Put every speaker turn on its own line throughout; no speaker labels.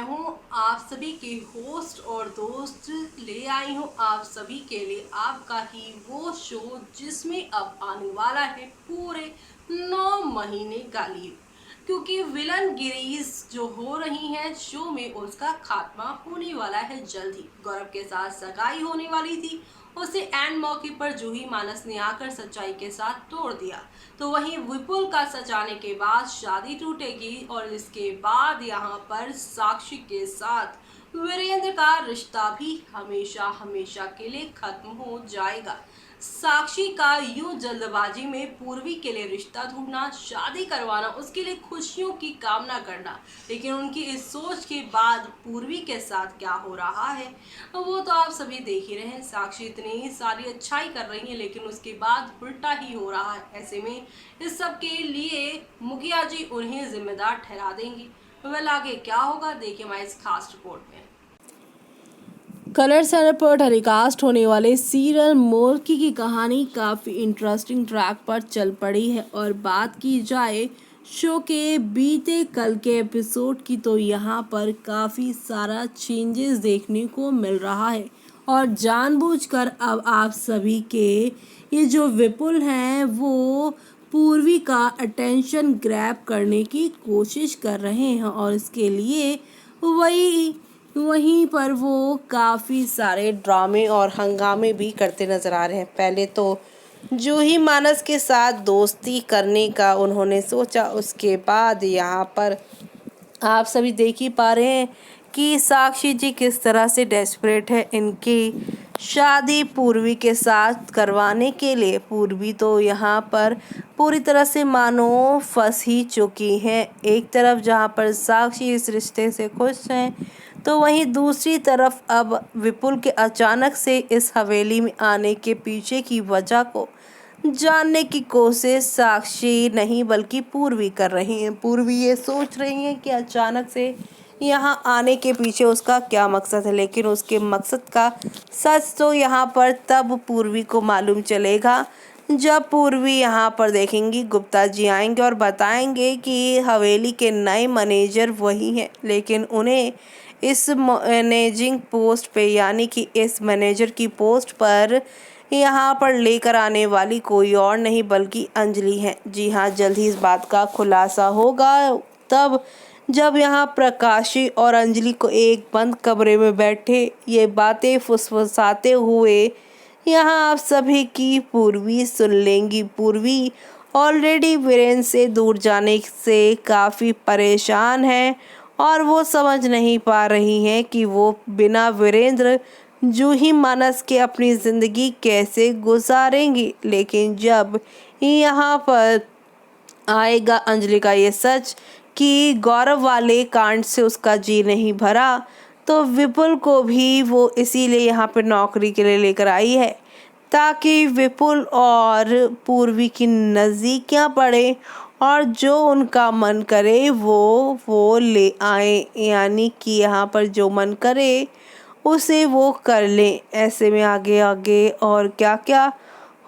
हूँ आप सभी के होस्ट और दोस्त, ले आई हूँ आप सभी के लिए आपका ही वो शो जिसमें अब आने वाला है पूरे 9 महीने का लीव। क्योंकि विलन गिरीज जो हो रही है शो में उसका खात्मा होने वाला है जल्द ही। गौरव के साथ सगाई होने वाली थी, उसे एंड मौके पर जूही मानस ने आकर सच्चाई के साथ तोड़ दिया। तो वहीं विपुल का सच आने के बाद शादी टूटेगी और इसके बाद यहाँ पर साक्षी के साथ वीरेंद्र का रिश्ता भी हमेशा हमेशा के लिए खत्म हो जाएगा। साक्षी का यूं जल्दबाजी में पूर्वी के लिए रिश्ता ढूंढना, शादी करवाना, उसके लिए खुशियों की कामना करना, लेकिन उनकी इस सोच के बाद पूर्वी के साथ क्या हो रहा है वो तो आप सभी देख ही रहे हैं। साक्षी इतनी सारी अच्छाई कर रही है लेकिन उसके बाद उल्टा ही हो रहा है। ऐसे में इस सब के लिए मुखिया जी उन्हें जिम्मेदार ठहरा देंगी। वेल, आगे क्या होगा देखिए हमारे इस खास रिपोर्ट में।
कलर चैनल पर टेलीकास्ट होने वाले सीरियल मोरकी की कहानी काफ़ी इंटरेस्टिंग ट्रैक पर चल पड़ी है। और बात की जाए शो के बीते कल के एपिसोड की तो यहाँ पर काफ़ी सारा चेंजेस देखने को मिल रहा है। और जानबूझकर अब आप सभी के ये जो विपुल हैं वो पूर्वी का अटेंशन ग्रैब करने की कोशिश कर रहे हैं और इसके लिए वहीं पर वो काफ़ी सारे ड्रामे और हंगामे भी करते नज़र आ रहे हैं। पहले तो जूही मानस के साथ दोस्ती करने का उन्होंने सोचा, उसके बाद यहाँ पर आप सभी देख ही पा रहे हैं कि साक्षी जी किस तरह से डेस्परेट है इनकी शादी पूर्वी के साथ करवाने के लिए। पूर्वी तो यहाँ पर पूरी तरह से मानो फंस ही चुकी हैं। एक तरफ जहाँ पर साक्षी इस रिश्ते से खुश हैं तो वहीं दूसरी तरफ अब विपुल के अचानक से इस हवेली में आने के पीछे की वजह को जानने की कोशिश साक्षी नहीं बल्कि पूर्वी कर रही हैं। पूर्वी ये सोच रही हैं कि अचानक से यहाँ आने के पीछे उसका क्या मकसद है, लेकिन उसके मकसद का सच तो यहाँ पर तब पूर्वी को मालूम चलेगा जब पूर्वी यहाँ पर देखेंगी गुप्ता जी आएंगे और बताएंगे कि हवेली के नए मैनेजर वही हैं, लेकिन उन्हें इस मैनेजिंग पोस्ट पे यानी कि इस मैनेजर की पोस्ट पर यहाँ पर लेकर आने वाली कोई और नहीं बल्कि अंजलि है। जी हाँ, जल्द ही इस बात का खुलासा होगा तब जब यहाँ प्रकाशी और अंजलि को एक बंद कमरे में बैठे ये बातें फुसफुसाते हुए यहाँ आप सभी की पूर्वी सुन लेंगी। पूर्वी ऑलरेडी वीरेंद्र से दूर जाने से काफ़ी परेशान है और वो समझ नहीं पा रही हैं कि वो बिना वीरेंद्र जूही मानस के अपनी ज़िंदगी कैसे गुजारेंगी। लेकिन जब यहाँ पर आएगा अंजलि का ये सच कि गौरव वाले कांड से उसका जी नहीं भरा, तो विपुल को भी वो इसीलिए यहाँ पे नौकरी के लिए लेकर आई है ताकि विपुल और पूर्वी की नज़दीकियाँ पड़े और जो उनका मन करे वो ले आए, यानी कि यहाँ पर जो मन करे उसे वो कर लें। ऐसे में आगे आगे और क्या क्या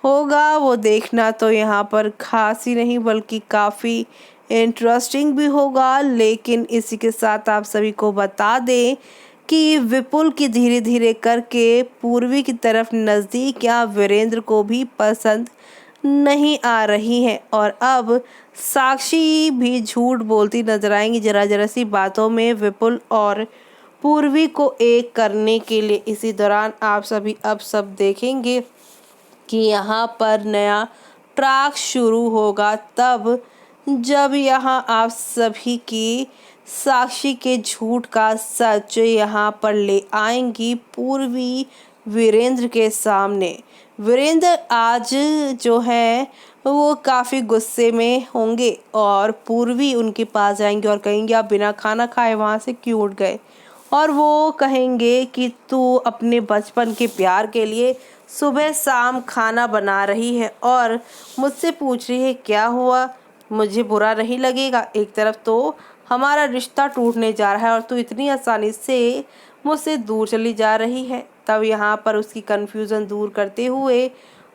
होगा वो देखना तो यहाँ पर खास ही नहीं बल्कि काफ़ी इंटरेस्टिंग भी होगा। लेकिन इसी के साथ आप सभी को बता दें कि विपुल की धीरे धीरे करके पूर्वी की तरफ नज़दीक या वीरेंद्र को भी पसंद नहीं आ रही है और अब साक्षी भी झूठ बोलती नजर आएंगी जरा जरा सी बातों में विपुल और पूर्वी को एक करने के लिए। इसी दौरान आप सभी अब सब देखेंगे कि यहाँ पर नया ट्रैक शुरू होगा तब जब यहाँ आप सभी की साक्षी के झूठ का सच यहाँ पर ले आएंगी पूर्वी वीरेंद्र के सामने। वीरेंद्र आज जो है वो काफ़ी गुस्से में होंगे और पूर्वी उनके पास जाएंगे और कहेंगे आप बिना खाना खाए वहाँ से क्यों उठ गए, और वो कहेंगे कि तू अपने बचपन के प्यार के लिए सुबह शाम खाना बना रही है और मुझसे पूछ रही है क्या हुआ, मुझे बुरा नहीं लगेगा। एक तरफ तो हमारा रिश्ता टूटने जा रहा है और तू इतनी आसानी से मुझसे दूर चली जा रही है। तब यहाँ पर उसकी कन्फ्यूज़न दूर करते हुए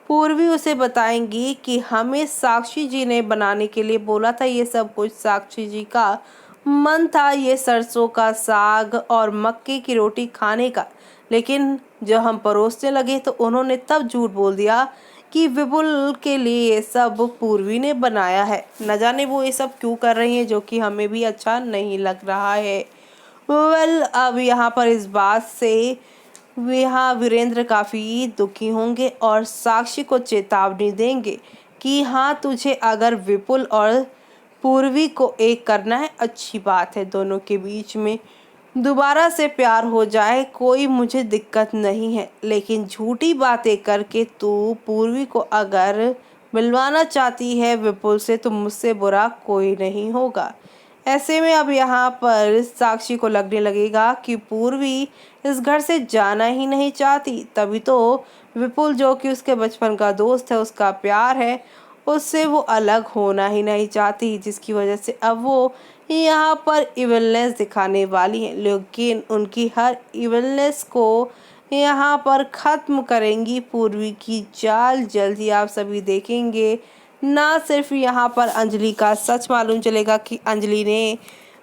पूर्वी उसे बताएंगी कि हमें साक्षी जी ने बनाने के लिए बोला था, ये सब कुछ साक्षी जी का मन था ये सरसों का साग और मक्के की रोटी खाने का, लेकिन जब हम परोसने लगे तो उन्होंने तब झूठ बोल दिया कि विपुल के लिए ये सब पूर्वी ने बनाया है। न जाने वो ये सब क्यों कर रही हैं, जो कि हमें भी अच्छा नहीं लग रहा है। अब यहाँ पर इस बात से यहाँ वीरेंद्र काफ़ी दुखी होंगे और साक्षी को चेतावनी देंगे कि हाँ, तुझे अगर विपुल और पूर्वी को एक करना है, अच्छी बात है, दोनों के बीच में दोबारा से प्यार हो जाए, कोई मुझे दिक्कत नहीं है, लेकिन झूठी बातें करके तू पूर्वी को अगर मिलवाना चाहती है विपुल से, तो मुझसे बुरा कोई नहीं होगा। ऐसे में अब यहाँ पर साक्षी को लगने लगेगा कि पूर्वी इस घर से जाना ही नहीं चाहती, तभी तो विपुल जो कि उसके बचपन का दोस्त है, उसका प्यार है, उससे वो अलग होना ही नहीं चाहती, जिसकी वजह से अब वो यहाँ पर इविलनेस दिखाने वाली है। लेकिन उनकी हर इविलनेस को यहाँ पर ख़त्म करेंगी पूर्वी की चाल। जल्दी आप सभी देखेंगे। ना सिर्फ यहाँ पर अंजलि का सच मालूम चलेगा कि अंजलि ने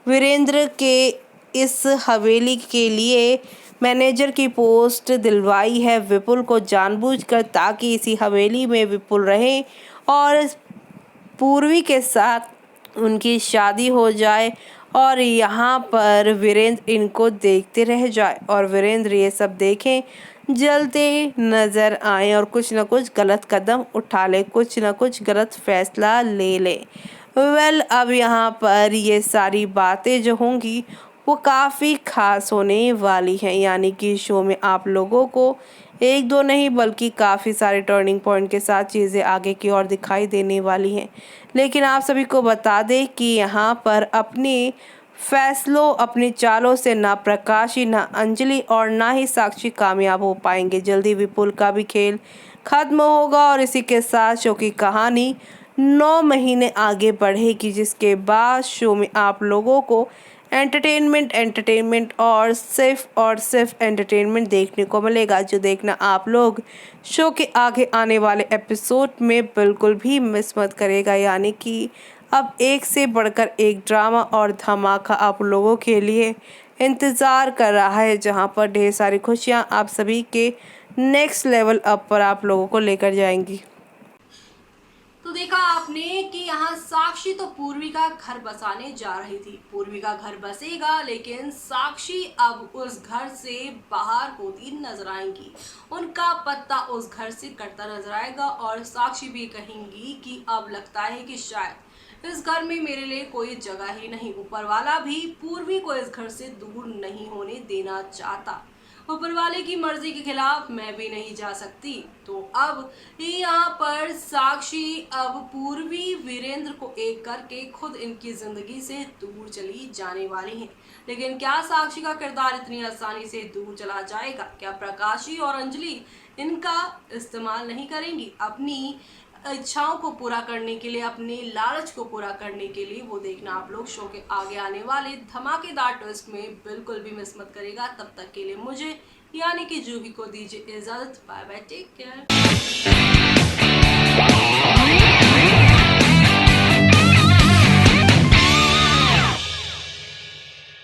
वीरेंद्र के इस हवेली के लिए मैनेजर की पोस्ट दिलवाई है विपुल को जानबूझकर, ताकि इसी हवेली में विपुल रहे और पूर्वी के साथ उनकी शादी हो जाए और यहाँ पर वीरेंद्र इनको देखते रह जाए और वीरेंद्र ये सब देखें, जलते नज़र आए और कुछ न कुछ गलत कदम उठा ले, कुछ न कुछ गलत फैसला ले ले। अब यहाँ पर ये सारी बातें जो होंगी वो काफ़ी खास होने वाली हैं, यानी कि शो में आप लोगों को एक दो नहीं बल्कि काफ़ी सारे टर्निंग पॉइंट के साथ चीज़ें आगे की ओर दिखाई देने वाली हैं। लेकिन आप सभी को बता दें कि यहाँ पर अपने फैसलों, अपनी चालों से ना प्रकाशी, ना अंजलि और ना ही साक्षी कामयाब हो पाएंगे। जल्दी विपुल का भी खेल खत्म होगा और इसी के साथ शो की कहानी 9 महीने आगे बढ़ेगी, जिसके बाद शो में आप लोगों को एंटरटेनमेंट और सिर्फ एंटरटेनमेंट देखने को मिलेगा, जो देखना आप लोग शो के आगे आने वाले एपिसोड में बिल्कुल भी मिस मत करेगा। यानी कि अब एक से बढ़कर एक ड्रामा और धमाका आप लोगों के लिए इंतज़ार कर रहा है, जहां पर ढेर सारी खुशियां आप सभी के नेक्स्ट लेवल अप पर आप लोगों को लेकर जाएंगी।
तो देखा आपने कि यहाँ साक्षी तो पूर्वी का घर बसाने जा रही थी। पूर्वी का घर बसेगा, लेकिन साक्षी अब उस घर से बाहर होती नजर आएंगी। उनका पत्ता उस घर से कटता नजर आएगा और साक्षी भी कहेंगी कि अब लगता है कि शायद इस घर में मेरे लिए कोई जगह ही नहीं। ऊपर वाला भी पूर्वी को इस घर से दूर नहीं होने देना चाहता। ऊपर वाले की मर्जी के खिलाफ मैं भी नहीं जा सकती। तो अब यहाँ पर साक्षी अब पूर्वी वीरेंद्र को एक करके खुद इनकी जिंदगी से दूर चली जाने वाली हैं। लेकिन क्या साक्षी का किरदार इतनी आसानी से दूर चला जाएगा? क्या प्रकाशी और अंजलि इनका इस्तेमाल नहीं करेंगी अपनी इच्छाओं को पूरा करने के लिए, अपने लालच को पूरा करने के लिए? वो देखना आप लोग शो के आगे आने वाले धमाकेदार ट्विस्ट में बिल्कुल भी मिस मत करेगा। तब तक के लिए मुझे यानी कि जूही को दीजिए इजाजत। Bye bye, take care.